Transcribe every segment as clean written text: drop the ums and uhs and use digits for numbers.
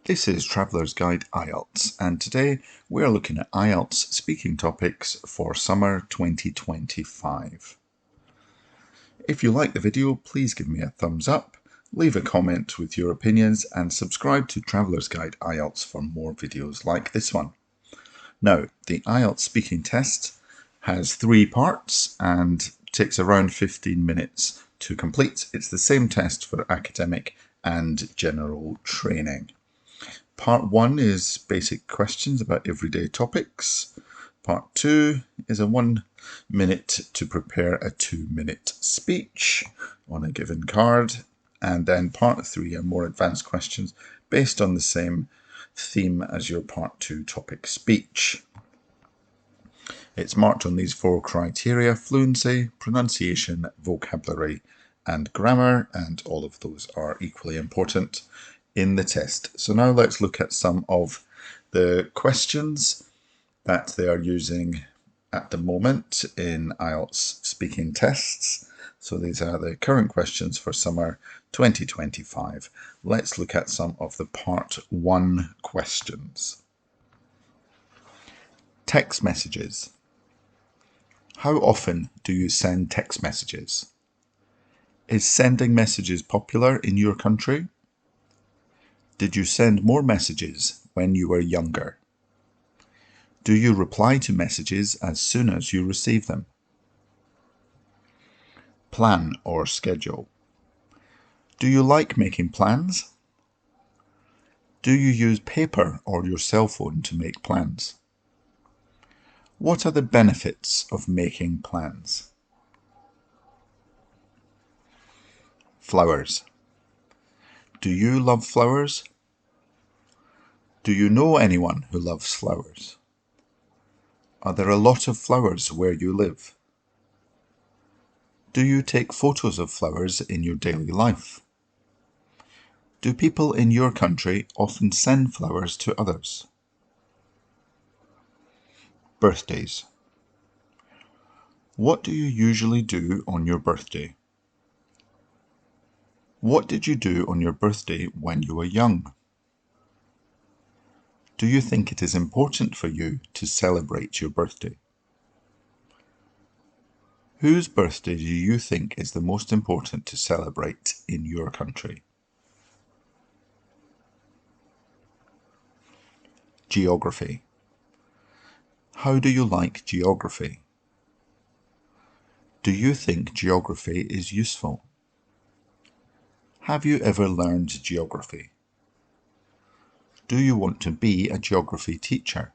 This is Traveller's Guide IELTS, and today we're looking at IELTS speaking topics for summer 2025. If you like the video, please give me a thumbs up, leave a comment with your opinions, and subscribe to Traveller's Guide IELTS for more videos like this one. Now, the IELTS speaking test has 3 parts and takes around 15 minutes to complete. It's the same test for academic and general training. Part 1 is basic questions about everyday topics. Part 2 is a 1 minute to prepare a 2-minute speech on a given card. And then Part 3 are more advanced questions based on the same theme as your Part 2 topic speech. It's marked on these 4 criteria: fluency, pronunciation, vocabulary, and grammar, and all of those are equally important in the test. So now let's look at some of the questions that they are using at the moment in IELTS speaking tests. So these are the current questions for summer 2025. Let's look at some of the Part 1 questions. Text messages. How often do you send text messages? Is sending messages popular in your country? Did you send more messages when you were younger? Do you reply to messages as soon as you receive them? Plan or schedule. Do you like making plans? Do you use paper or your cell phone to make plans? What are the benefits of making plans? Flowers. Do you love flowers? Do you know anyone who loves flowers? Are there a lot of flowers where you live? Do you take photos of flowers in your daily life? Do people in your country often send flowers to others? Birthdays. What do you usually do on your birthday? What did you do on your birthday when you were young? Do you think it is important for you to celebrate your birthday? Whose birthday do you think is the most important to celebrate in your country? Geography. How do you like geography? Do you think geography is useful? Have you ever learned geography? Do you want to be a geography teacher?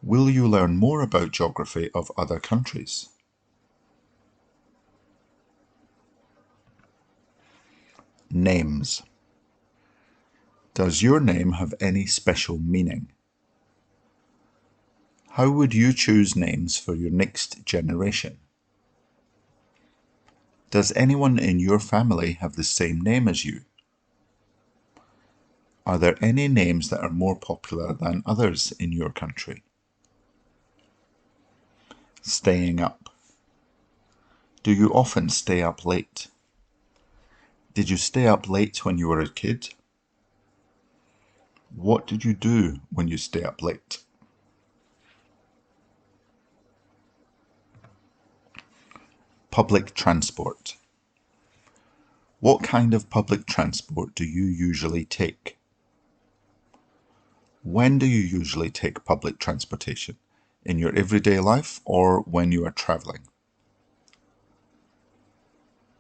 Will you learn more about geography of other countries? Names. Does your name have any special meaning? How would you choose names for your next generation? Does anyone in your family have the same name as you? Are there any names that are more popular than others in your country? Staying up. Do you often stay up late? Did you stay up late when you were a kid? What did you do when you stay up late? Public transport. What kind of public transport do you usually take? When do you usually take public transportation? In your everyday life or when you are traveling?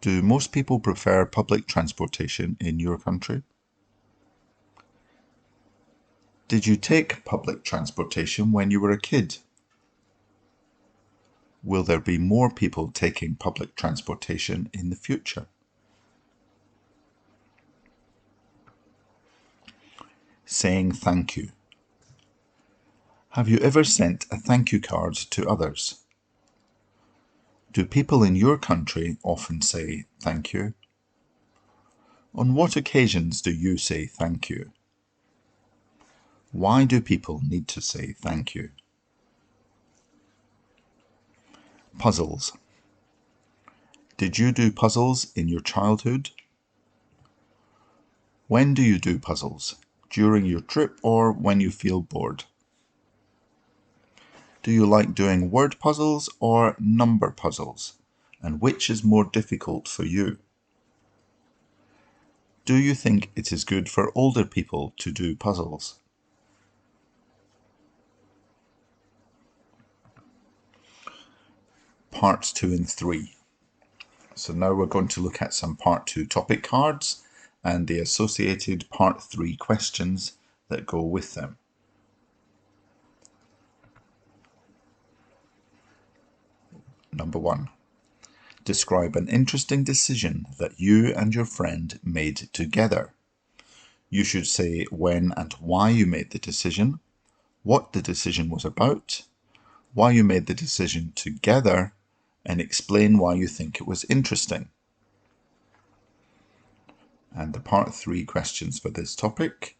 Do most people prefer public transportation in your country? Did you take public transportation when you were a kid? Will there be more people taking public transportation in the future? Saying thank you. Have you ever sent a thank you card to others? Do people in your country often say thank you? On what occasions do you say thank you? Why do people need to say thank you? Puzzles. Did you do puzzles in your childhood? When do you do puzzles? During your trip or when you feel bored? Do you like doing word puzzles or number puzzles? And which is more difficult for you? Do you think it is good for older people to do puzzles? Parts 2 and 3. So now we're going to look at some Part 2 topic cards and the associated Part 3 questions that go with them. Number 1. Describe an interesting decision that you and your friend made together. You should say when and why you made the decision, what the decision was about, why you made the decision together, and explain why you think it was interesting. And the Part 3 questions for this topic.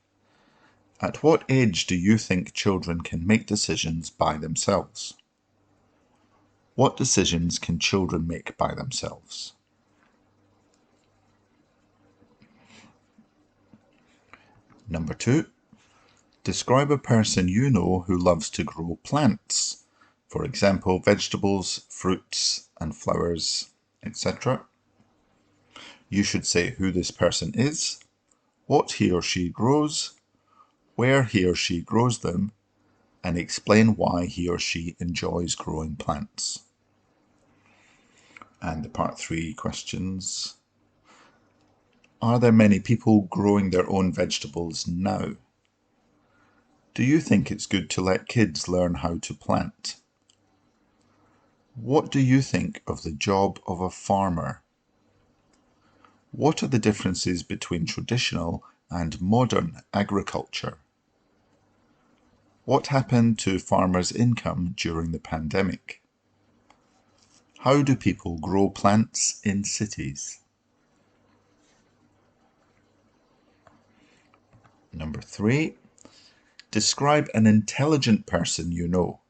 At what age do you think children can make decisions by themselves? What decisions can children make by themselves? Number 2. Describe a person you know who loves to grow plants. For example, vegetables, fruits and flowers, etc. You should say who this person is, what he or she grows, where he or she grows them, and explain why he or she enjoys growing plants. And the Part 3 questions. Are there many people growing their own vegetables now? Do you think it's good to let kids learn how to plant? What do you think of the job of a farmer? What are the differences between traditional and modern agriculture? What happened to farmers' income during the pandemic? How do people grow plants in cities? Number 3. Describe an intelligent person you know.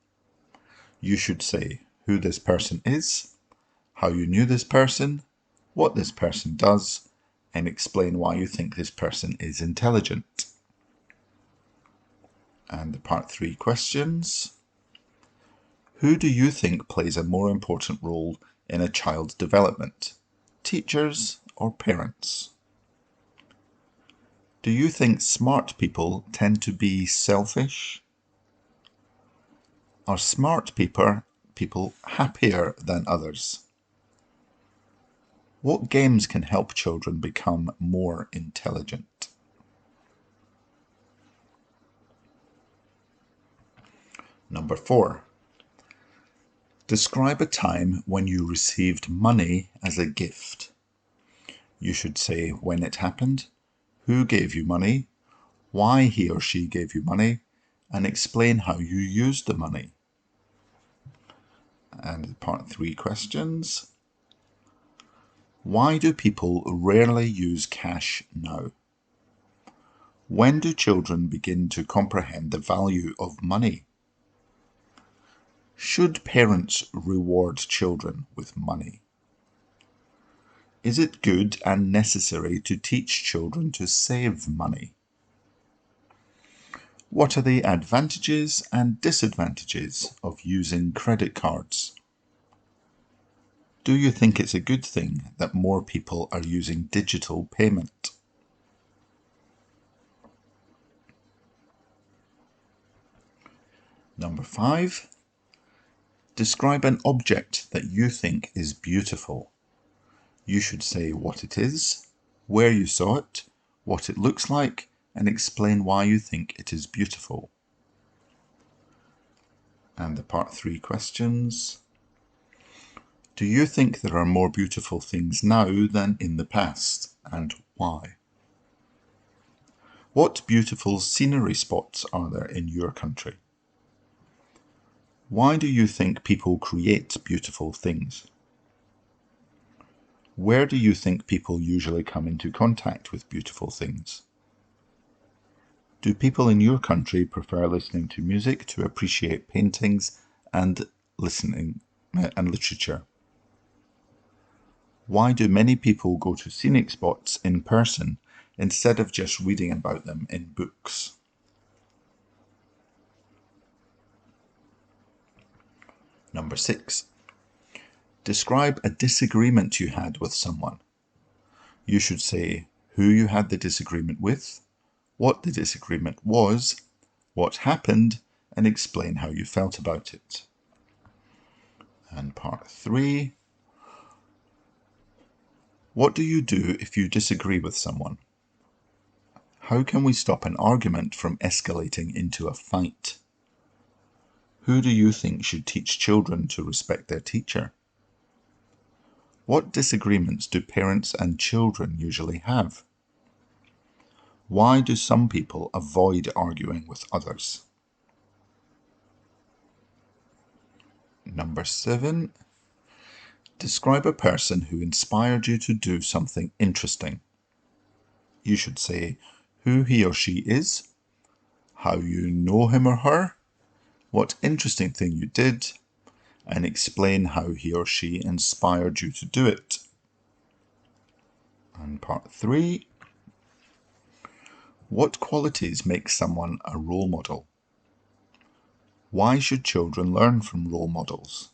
You should say who this person is, how you knew this person, what this person does, and explain why you think this person is intelligent. And the Part 3 questions. Who do you think plays a more important role in a child's development? Teachers or parents? Do you think smart people tend to be selfish? Are smart people happier than others? What games can help children become more intelligent? Number 4. Describe a time when you received money as a gift. You should say when it happened, who gave you money, why he or she gave you money, and explain how you used the money. And Part 3 questions. Why do people rarely use cash now? When do children begin to comprehend the value of money? Should parents reward children with money? Is it good and necessary to teach children to save money? What are the advantages and disadvantages of using credit cards? Do you think it's a good thing that more people are using digital payment? Number 5. Describe an object that you think is beautiful. You should say what it is, where you saw it, what it looks like, and explain why you think it is beautiful. And the Part 3 questions. Do you think there are more beautiful things now than in the past, and why? What beautiful scenery spots are there in your country? Why do you think people create beautiful things? Where do you think people usually come into contact with beautiful things? Do people in your country prefer listening to music to appreciate paintings and literature? Why do many people go to scenic spots in person instead of just reading about them in books. Number 6. Describe a disagreement you had with someone. You should say who you had the disagreement with, what the disagreement was, what happened, and explain how you felt about it. And part 3. What do you do if you disagree with someone? How can we stop an argument from escalating into a fight? Who do you think should teach children to respect their teacher? What disagreements do parents and children usually have? Why do some people avoid arguing with others? Number 7. Describe a person who inspired you to do something interesting. You should say who he or she is, how you know him or her, what interesting thing you did, and explain how he or she inspired you to do it. And part 3. What qualities make someone a role model? Why should children learn from role models?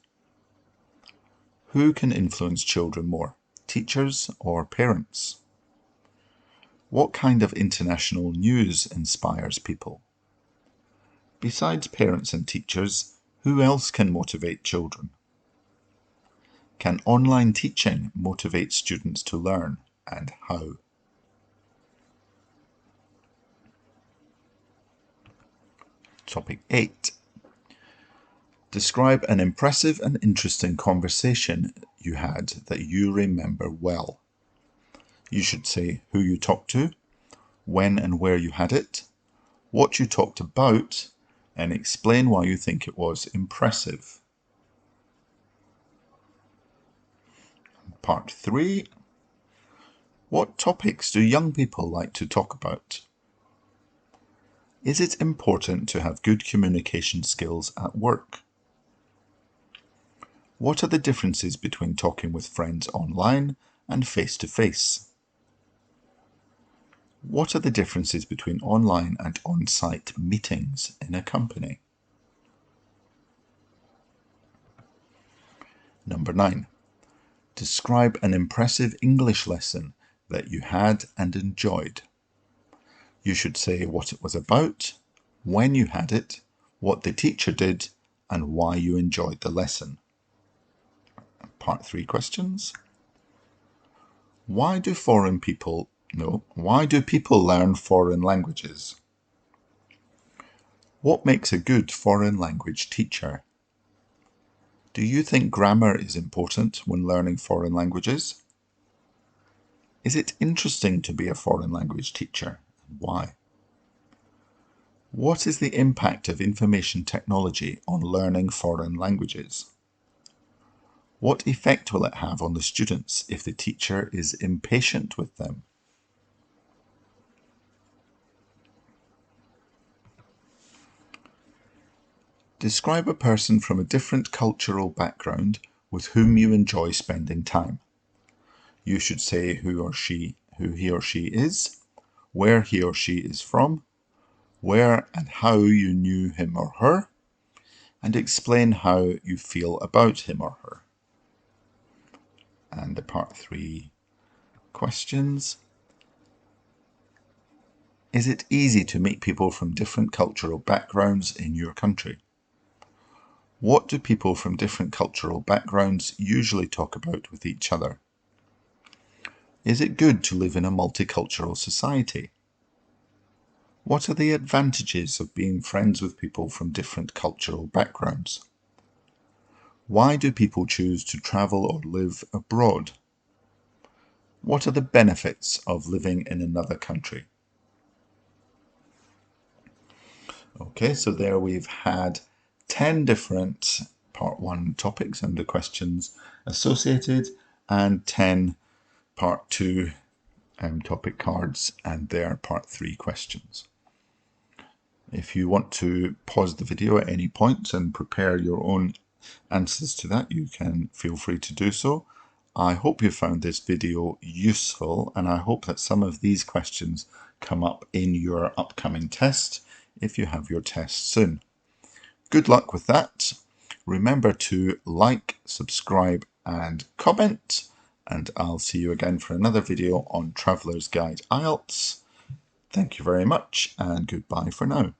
Who can influence children more, teachers or parents? What kind of international news inspires people? Besides parents and teachers, who else can motivate children? Can online teaching motivate students to learn, and how? Topic 8. Describe an impressive and interesting conversation you had that you remember well. You should say who you talked to, when and where you had it, what you talked about, and explain why you think it was impressive. Part 3. What topics do young people like to talk about? Is it important to have good communication skills at work? What are the differences between talking with friends online and face-to-face? What are the differences between online and on-site meetings in a company? Number 9. Describe an impressive English lesson that you had and enjoyed. You should say what it was about, when you had it, what the teacher did, and why you enjoyed the lesson. Part 3 questions. Why do people learn foreign languages? What makes a good foreign language teacher? Do you think grammar is important when learning foreign languages? Is it interesting to be a foreign language teacher, and why? What is the impact of information technology on learning foreign languages? What effect will it have on the students if the teacher is impatient with them? Describe a person from a different cultural background with whom you enjoy spending time. You should say who he or she is, where he or she is from, where and how you knew him or her, and explain how you feel about him or her. And the part 3 questions. Is it easy to meet people from different cultural backgrounds in your country? What do people from different cultural backgrounds usually talk about with each other? Is it good to live in a multicultural society? What are the advantages of being friends with people from different cultural backgrounds? Why do people choose to travel or live abroad? What are the benefits of living in another country? Okay, so there we've had 10 different part 1 topics and the questions associated, and 10 part 2 topic cards and their part 3 questions. If you want to pause the video at any point and prepare your own answers to that, you can feel free to do so. I hope you found this video useful, and I hope that some of these questions come up in your upcoming test if you have your test soon. Good luck with that. Remember to like, subscribe and comment, and I'll see you again for another video on Traveller's Guide IELTS. Thank you very much and goodbye for now.